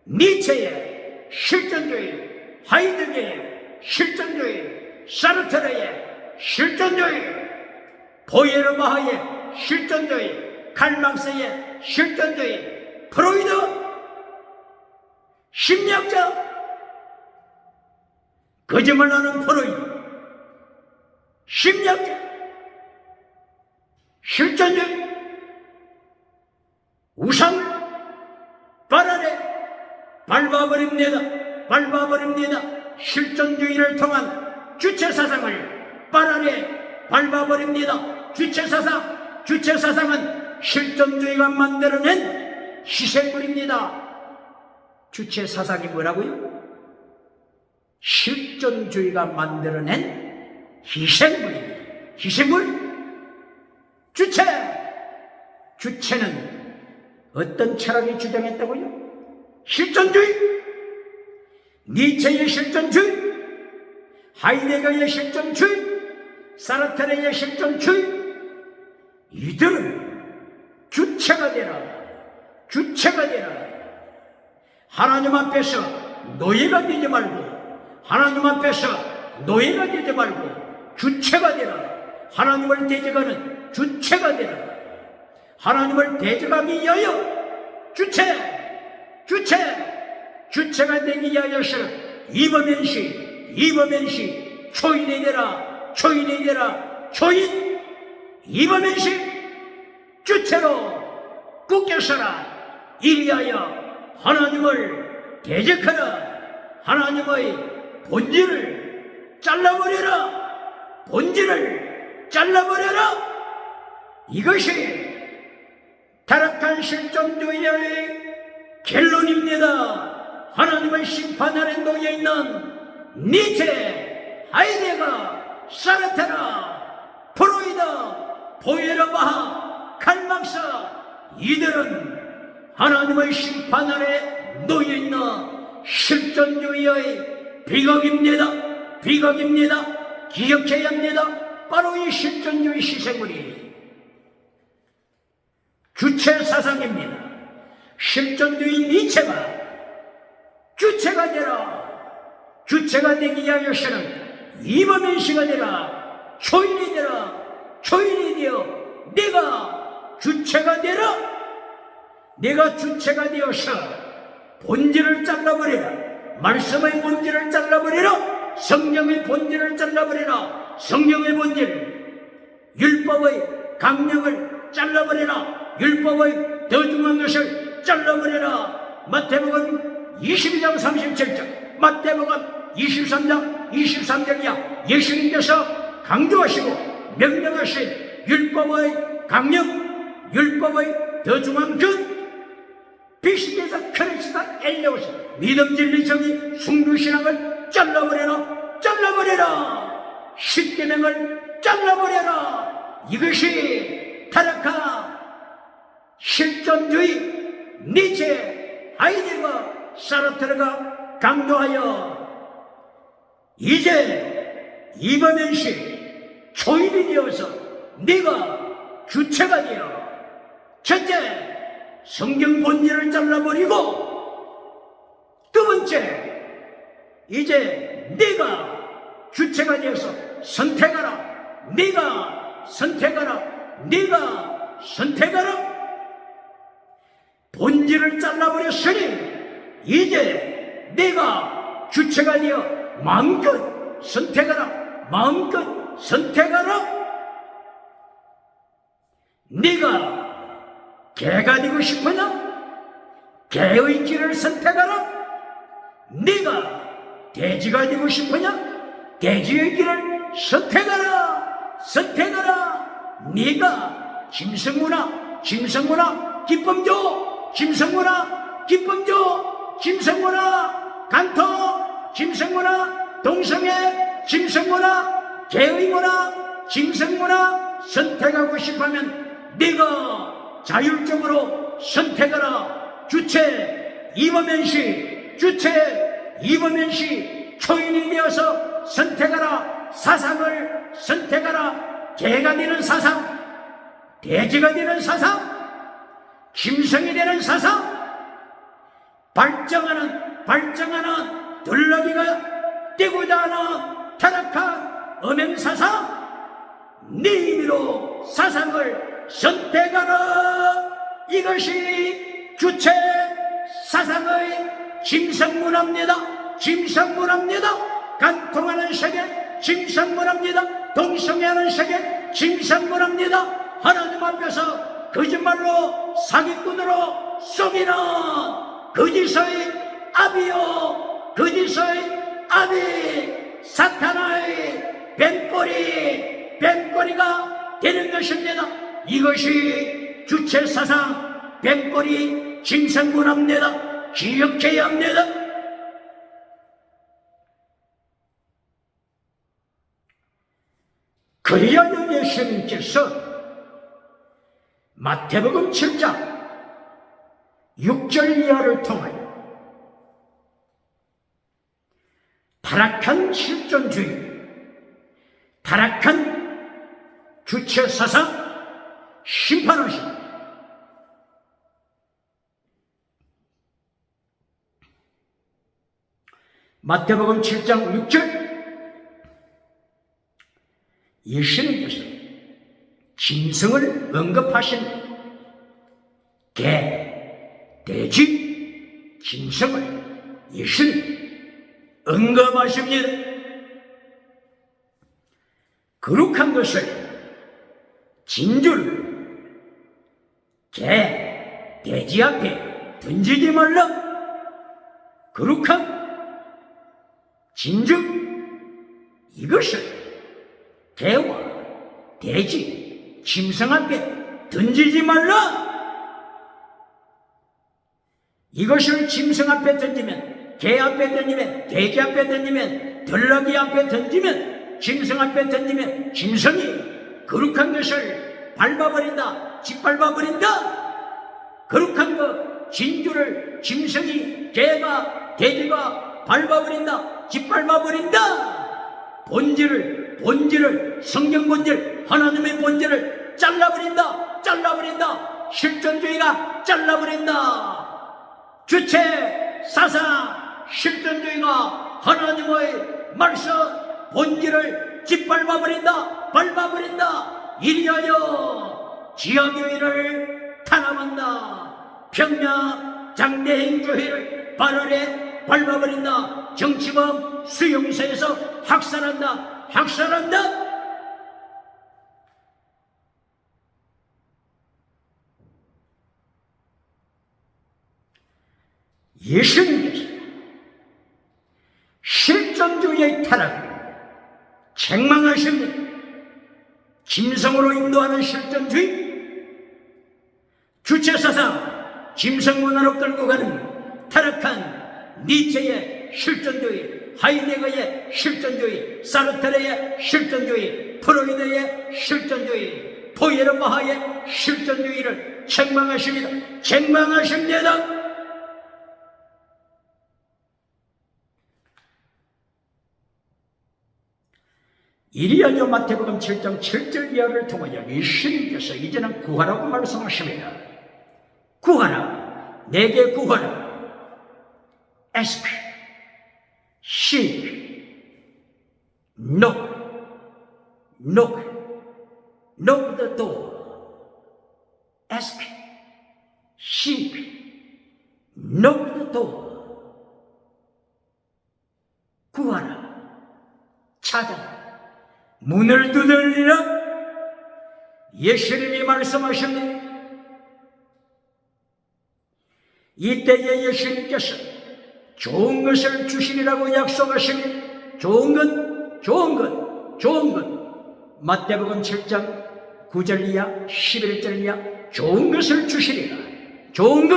니체의 실존주의, 하이드게의 실존주의, 사르트르의 실존주의, 보예르바하의 실존주의, 칼막스의 실존주의, 프로이드 심리학자, 거짓말하는 프로이드 심리학자, 실존주의, 우상을 발 아래 밟아버립니다. 실존주의를 통한 주체사상을 발 아래 밟아버립니다. 주체사상은 실존주의가 만들어낸 희생물입니다. 주체사상이 뭐라고요? 실존주의가 만들어낸 희생물입니다. 희생물? 주체! 주체는 어떤 철학이 주장했다고요? 실존주의? 니체의 실존주의? 하이데거의 실존주의? 사르트르의 실존주의? 이들은 주체가 되라, 주체가 되라. 하나님 앞에서 노예가 되지 말고, 하나님 앞에서 노예가 되지 말고 주체가 되라. 하나님을 대적하는 주체가 되라. 하나님을 대적하기 위하여 주체가 되기 위하여서 이범현시 초인이 되라, 초인이 되라, 초인. 이범현시 주체로 굳게 서라. 이리하여 하나님을 대적하라. 하나님의 본질을 잘라버려라. 본질을 잘라버려라. 이것이 타락한 실존주의의 결론입니다. 하나님의 심판 아래 놓여있는 니체, 하이데거, 사르트르, 프로이드, 포에르바하, 칼막스, 이들은 하나님의 심판 아래 놓여있는 실존주의의 비극입니다. 비극입니다. 기억해야 합니다. 바로 이 실존주의 시세물이 주체 사상입니다. 실존주의 니체가 주체가 되라. 주체가 되기 위하여서는 이범현시가 되라. 초인이 되라. 초인이 되어 내가 주체가 되라. 내가 주체가 되어서 본질을 잘라버리라. 말씀의 본질을 잘라버리라. 성령의 본질을 잘라버리라. 성령의 본질, 율법의 강령을 잘라버리라. 율법의 더 중요한 것을 잘라버리라. 마태복음 22장 37절, 마태복음 23장 23절이야. 예수님께서 강조하시고 명령하신 율법의 강령, 율법의 더 중요한 것, 비시대에서 크리스타 엘레오스, 믿음 진리 정의 순교신앙을 잘라버려라. 잘라버려라. 십계명을 잘라버려라. 이것이 타락한 실존주의 니체, 하이데거, 사르트르가 강조하여 이제 이범현시 초인이 되어서 네가 주체가 되어 첫째, 성경 본질을 잘라버리고 두 번째, 이제 네가 주체가 되어서 선택하라. 네가 선택하라. 네가 선택하라. 본질을 잘라버렸으니 이제 네가 주체가 되어 마음껏 선택하라. 마음껏 선택하라. 네가 개가 되고 싶으냐? 개의 길을 선택하라. 네가 돼지가 되고 싶으냐? 돼지의 길을 선택하라. 선택하라. 네가 짐승구나. 짐승구나. 기쁨 줘. 짐승구나. 기쁨 줘. 짐승구나. 간토. 짐승구나. 동성애. 짐승구나. 개의구나. 짐승구나. 선택하고 싶으면 네가 자율적으로 선택하라. 주체 이범현시, 주체 이범현시 초인이 되어서 선택하라. 사상을 선택하라. 개가 되는 사상, 돼지가 되는 사상, 짐승이 되는 사상, 발정하는 들러기가 되고자 하는 타락한 음행사상, 네 임의로 사상을 선택하라. 이것이 주체 사상의 짐승문화입니다. 짐승문화입니다. 간통하는 세계 짐승문화입니다. 동성애하는 세계 짐승문화입니다. 하나님 앞에서 거짓말로 사기꾼으로 속이는 거짓의 아비요, 거짓의 아비, 사탄의 뱀꼬리가 되는 것입니다. 이것이 주체 사상, 뱀꼬리 짐승문화입니다. 기억해야 합니다. 그리하여 예수님께서 마태복음 7장 6절 이하를 통하여 타락한 실존주의, 타락한 주체사상 심판하십니다. 마태복음 7장 6절, 예수님께서 짐승을 언급하신 개, 돼지, 짐승을 예수님 언급하십니다. 거룩한 것을, 진주를 개, 돼지 앞에 던지지 말라. 거룩한 진주, 이것을 개와 돼지, 짐승 앞에 던지지 말라. 이것을 짐승 앞에 던지면, 개 앞에 던지면, 돼지 앞에 던지면, 덜러기 앞에 던지면, 짐승 앞에 던지면 짐승이 거룩한 것을 밟아버린다, 짓밟아버린다. 거룩한 것, 진주를 짐승이, 개가, 돼지가 밟아버린다, 짓밟아버린다. 본질을, 성경 본질, 하나님의 본질을 잘라버린다. 실존주의가 잘라버린다. 주체, 사상, 실존주의가 하나님의 말씀, 본질을 짓밟아버린다, 밟아버린다. 이리하여 지하교회를 탄압한다. 평야 장대행교회를 발아래 밟아버린다. 정치범 수용소에서 학살한다. 예수님께서 실존주의의 타락을 책망하십니다. 짐승으로 인도하는 실존주의, 주체사상, 짐승문화로 끌고 가는 타락한 니체의 실존주의, 하이데거의 실존주의, 사르트르의 실존주의, 프로이드의 실존주의, 포에르바하의 실존주의를 책망하십니다. 이리하여 마태복음 7장 7절 이하를 통하여 예수님께서 이제는 구하라고 말씀하십니다. 구하라, 내게 구하라. Ask, seek, knock the door. Ask, seek, knock the door. 구하라, 찾아라, 문을 두들리라. 예수님이 말씀하십니다. 이때에 예수님께서 좋은 것을 주시리라고 약속하십니다. 좋은 것. 마태복음 7장 9절 이하 11절 이하, 좋은 것을 주시리라. 좋은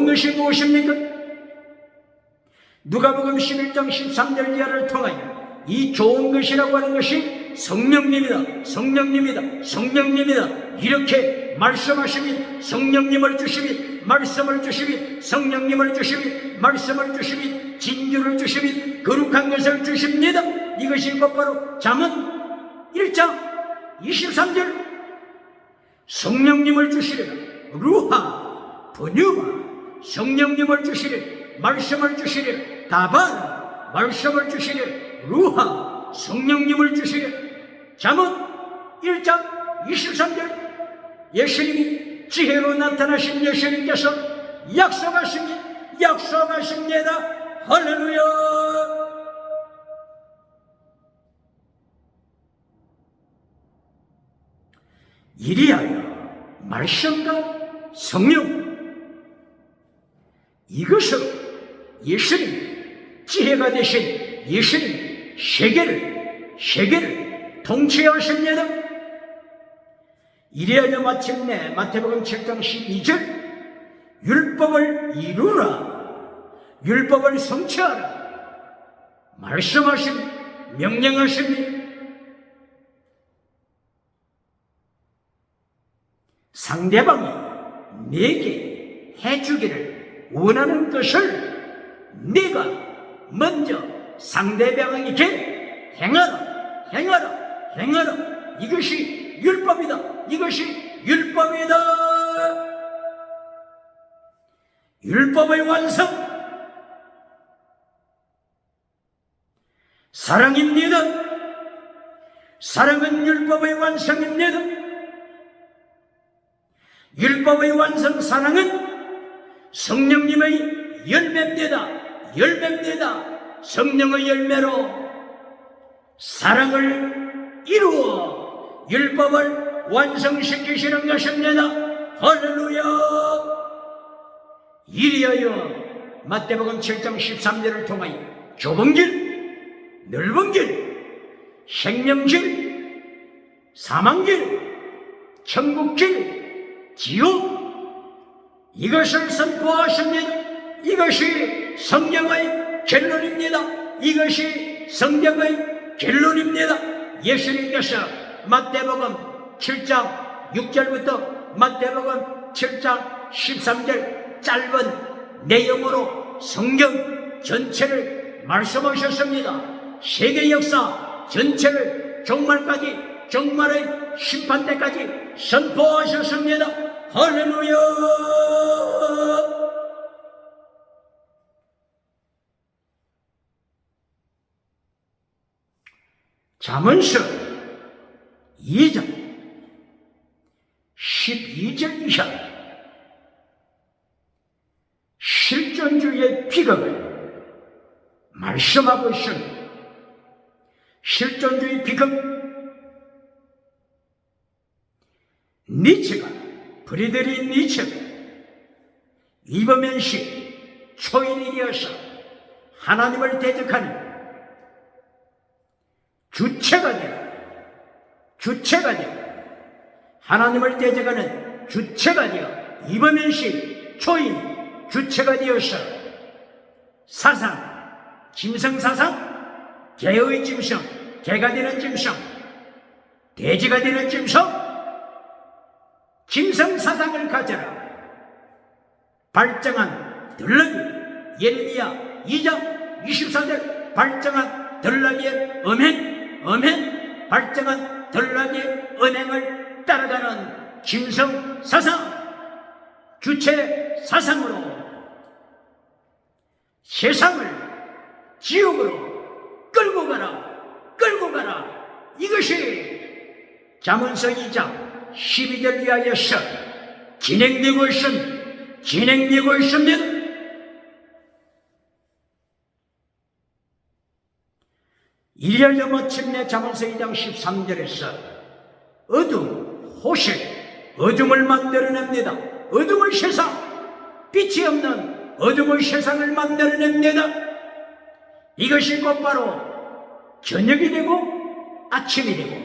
것이 무엇입니까? 누가복음 11장 13절 이하를 통하여 이 좋은 것이라고 하는 것이 성령님이다. 이렇게 말씀하시니, 성령님을 주시니, 말씀을 주시니, 성령님을 주시니, 말씀을 주시니, 진주를 주시니, 거룩한 것을 주십니다. 이것이 곧바로 잠언 1장 23절. 성령님을 주시리라. 루하, 분유마, 성령님을 주시리라. 말씀을 주시리라. 다바라, 말씀을 주시리라. 루하, 성령님을 주시려. 잠언 1장 23절. 예수님이 지혜로 나타나신 예수님께서 약속하십니다. 할렐루야. 이리하여 말씀과 성령, 이것으로 예수님, 지혜가 되신 예수님 세계를 통치하십니다. 이리하여 마침내 마태복음 7장 12절, 율법을 이루라, 율법을 성취하라 말씀하십니다. 명령하십니다. 상대방이 내게 해주기를 원하는 것을 네가 먼저 상대방에게 행하라. 이것이 율법이다. 이것이 율법이다. 율법의 완성, 사랑입니다. 사랑은 율법의 완성입니다. 율법의 완성 사랑은 성령님의 열매입니다. 성령의 열매로 사랑을 이루어 율법을 완성시키시는 것입니다. 할렐루야. 이리하여 마태복음 7장 13절을 통하여 좁은 길, 넓은 길, 생명길, 사망길, 천국길, 지옥, 이것을 선포하십니다. 이것이 성경의 결론입니다. 이것이 성경의 결론입니다. 예수님께서 마태복음 7장 6절부터 마태복음 7장 13절 짧은 내용으로 성경 전체를 말씀하셨습니다. 세계 역사 전체를 종말의 심판 때까지 선포하셨습니다. 할렐루야. 잠언서 2장 12절 이하 실존주의의 비극을 말씀하고 있습니다. 실존주의 비극, 프리드리히 니체가 이범현시 초인이 되어서 하나님을 대적하는 주체가 되어 하나님을 대적하는 주체가 되어 이범현시 초인 주체가 되어서 사상, 짐승사상, 개의 짐승, 개가 되는 짐승, 돼지가 되는 짐승, 짐승사상을 가져라. 발정한 들러리, 예레미야 2장 24절 발정한 들러리의 음행, 발정한 들러리의 음행을 따라가는 짐승사상, 주체사상으로 세상을 지옥으로 끌고 가라. 이것이 잠언서 2장 12절 이하에서 진행되고 있습니다. 이리하여 마침내 잠언서 2장 13절에서 어둠을 만들어냅니다. 어둠의 세상, 빛이 없는 어둠의 세상을 만들어냅니다. 이것이 곧바로 저녁이 되고 아침이 되고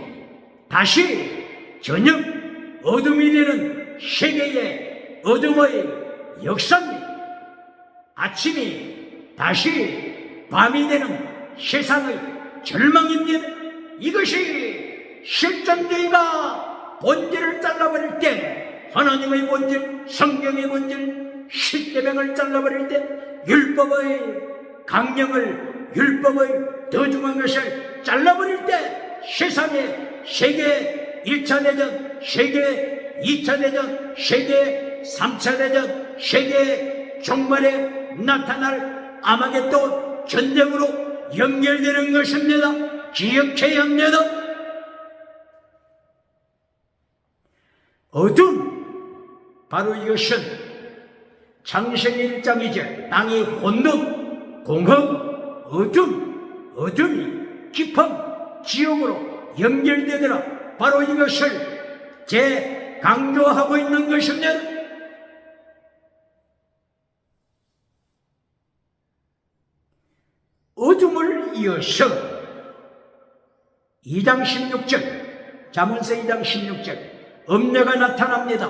다시 저녁 어둠이 되는 세계의 어둠의 역사입니다. 아침이 다시 밤이 되는 세상의 절망입니다. 이것이 실존주의가 본질을 잘라버릴 때, 하나님의 본질, 성경의 본질, 십계명을 잘라버릴 때, 율법의 강령을, 율법의 더 중한 것을 잘라버릴 때, 세상에 세계 1차 대전, 세계 2차 대전, 세계 3차 대전, 세계 종말에 나타날 아마겟돈 전쟁으로 연결되는 것입니다. 기억해야 합니다. 어둠, 바로 이것은 창세기 1장 2절 땅이 혼돈, 공허, 어둠이 깊은 지옥으로 연결되더라. 바로 이것을 강조하고 있는 것입니다. 어둠을 이어서 2장 16절, 잠언서 2장 16절, 음녀가 나타납니다.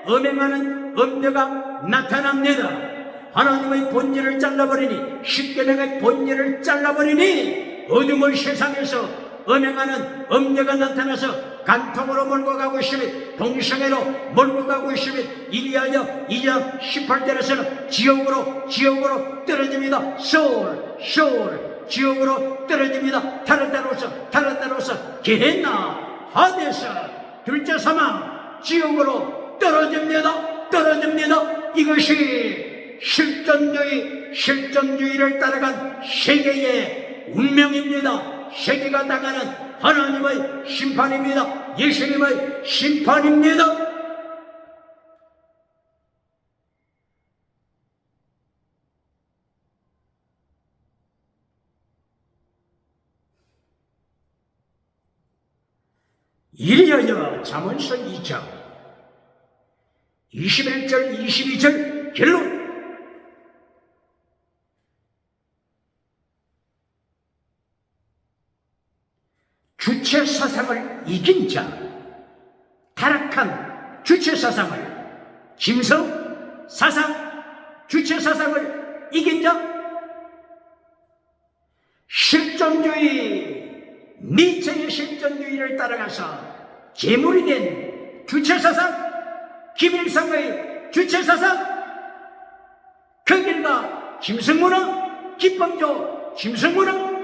음행하는 음녀가 나타납니다. 하나님의 본질을 잘라버리니, 십계명의 본질을 잘라버리니 어둠의 세상에서 음행하는 음녀가 나타나서 간통으로 몰고 가고 있으니 동성애로 몰고 가고 있으니 이리하여 2장 18절에서는 지옥으로 떨어집니다. 소울 지옥으로 떨어집니다. 타르타로서 게헨나 하데스 둘째 사망 지옥으로 떨어집니다. 이것이 실존주의를 따라간 세계의 운명입니다. 세계가 당하는 하나님의 심판입니다. 예수님의 심판입니다. 이리하여 잠언서 2장 21절 22절 결론. 주체사상을 이긴 자, 타락한 주체사상을, 짐승사상, 주체사상을 이긴 자, 실존주의, 니체의 실존주의를 따라가서 제물이 된 주체사상, 김일성의 주체사상, 그 길과 짐승문화, 기법조 짐승문화,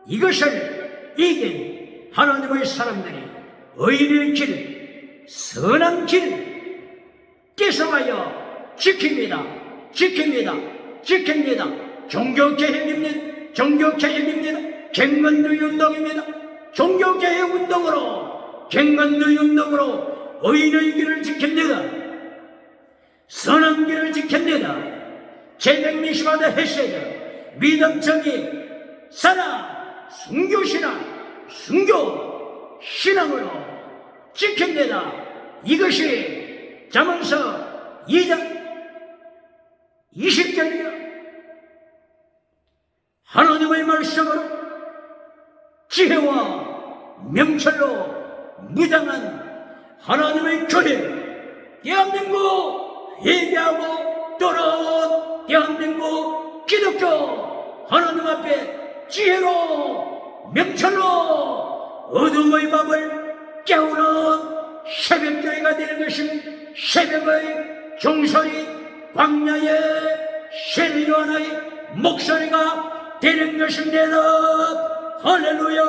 이것을 이긴 하나님의 사람들이 의의 길, 선한 길 계속하여 지킵니다. 종교개혁입니다. 갱건주의 운동입니다. 종교개혁운동으로, 갱건주의 운동으로 의의 길을 지킵니다. 선한 길을 지킵니다. 제백미시마다 헤세드, 믿음, 정의, 사랑, 순교, 신앙으로 지킵니다. 이것이 잠언서 2장 20절이요. 하나님의 말씀으로 지혜와 명철로 무장한 하나님의 교회, 대한민국 회개하고 돌아온 대한민국 기독교, 하나님 앞에 지혜로 명철로 어둠의 밤을 깨우는 새벽교회가 되는 것은 새벽의 종소리, 광야의 세리요한의 목소리가 되는 것입니다. 할렐루야.